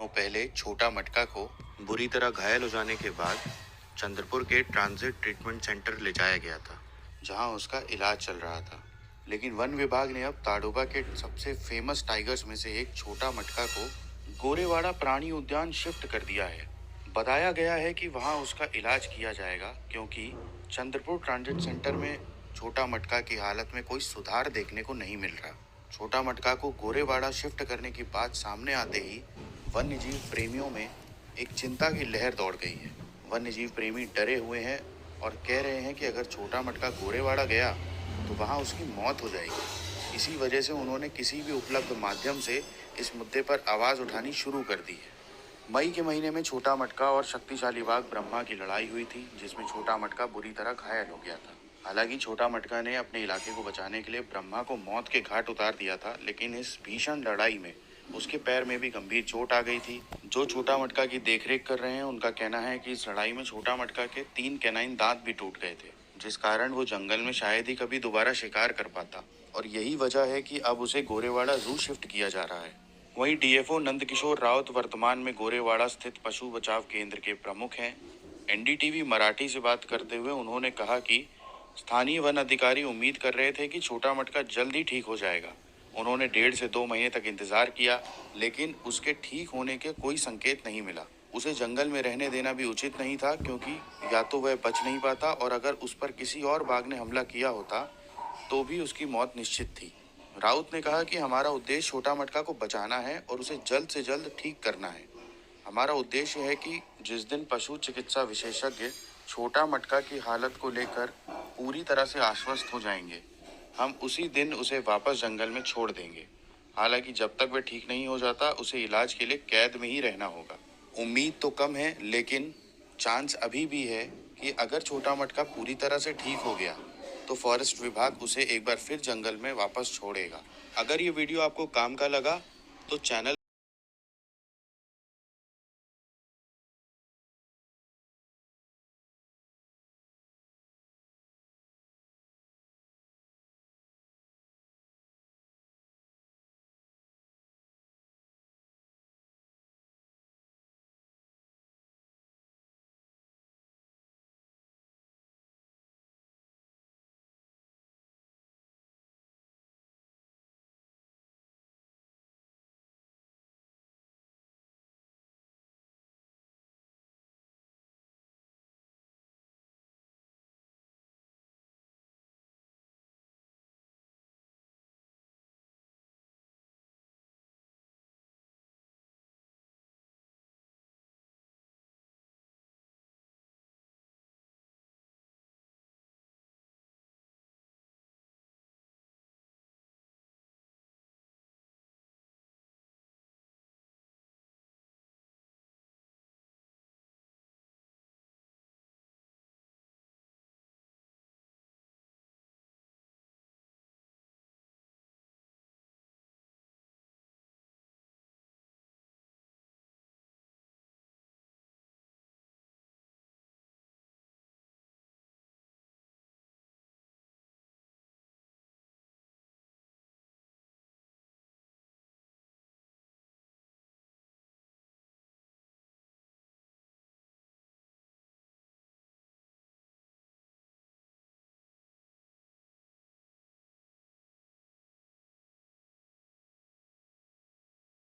पहले छोटा मटका को बुरी तरह घायल हो जाने के बाद चंद्रपुर के ट्रांजिट ट्रीटमेंट सेंटर ले जाया गया था, जहां उसका इलाज चल रहा था। लेकिन वन विभाग ने अब ताडोबा के सबसे फेमस टाइगर्स में से एक छोटा मटका को गोरेवाड़ा प्राणी उद्यान शिफ्ट कर दिया है। बताया गया है कि वहां उसका इलाज किया जाएगा, क्योंकि चंद्रपुर ट्रांजिट सेंटर में छोटा मटका की हालत में कोई सुधार देखने को नहीं मिल रहा। छोटा मटका को गोरेवाड़ा शिफ्ट करने की बात सामने आते ही वन्यजीव प्रेमियों में एक चिंता की लहर दौड़ गई है। वन्यजीव प्रेमी डरे हुए हैं और कह रहे हैं कि अगर छोटा मटका गोरेवाड़ा गया तो वहां उसकी मौत हो जाएगी। इसी वजह से उन्होंने किसी भी उपलब्ध माध्यम से इस मुद्दे पर आवाज उठानी शुरू कर दी है। मई के महीने में छोटा मटका और शक्तिशाली बाघ ब्रह्मा की लड़ाई हुई थी, जिसमें छोटा मटका बुरी तरह घायल हो गया था। हालांकि छोटा मटका ने अपने इलाके को बचाने के लिए ब्रह्मा को मौत के घाट उतार दिया था, लेकिन इस भीषण लड़ाई में उसके पैर में भी गंभीर चोट आ गई थी। जो छोटा मटका की देखरेख कर रहे हैं, उनका कहना है कि इस लड़ाई में छोटा मटका के 3 कैनाइन दांत भी टूट गए थे, जिस कारण वो जंगल में शायद ही कभी दोबारा शिकार कर पाता। और यही वजह है कि अब उसे गोरेवाड़ा जू शिफ्ट किया जा रहा है। वहीं डीएफओ नंदकिशोर राउत वर्तमान में गोरेवाड़ा स्थित पशु बचाव केंद्र के प्रमुख हैं। एनडीटीवी मराठी से बात करते हुए उन्होंने कहा कि स्थानीय वन अधिकारी उम्मीद कर रहे थे कि छोटा मटका जल्द ही ठीक हो जाएगा। उन्होंने 1.5 से 2 महीने तक इंतजार किया, लेकिन उसके ठीक होने के कोई संकेत नहीं मिला। उसे जंगल में रहने देना भी उचित नहीं था, क्योंकि या तो वह बच नहीं पाता और अगर उस पर किसी और बाघ ने हमला किया होता तो भी उसकी मौत निश्चित थी। राउत ने कहा कि हमारा उद्देश्य छोटा मटका को बचाना है और उसे जल्द से जल्द ठीक करना है। हमारा उद्देश्य है कि जिस दिन पशु चिकित्सा विशेषज्ञ छोटा मटका की हालत को लेकर पूरी तरह से आश्वस्त हो जाएंगे, हम उसी दिन उसे वापस जंगल में छोड़ देंगे। हालांकि जब तक वह ठीक नहीं हो जाता, उसे इलाज के लिए कैद में ही रहना होगा। उम्मीद तो कम है, लेकिन चांस अभी भी है कि अगर छोटा मटका पूरी तरह से ठीक हो गया तो फॉरेस्ट विभाग उसे एक बार फिर जंगल में वापस छोड़ेगा। अगर ये वीडियो आपको काम का लगा तो चैनल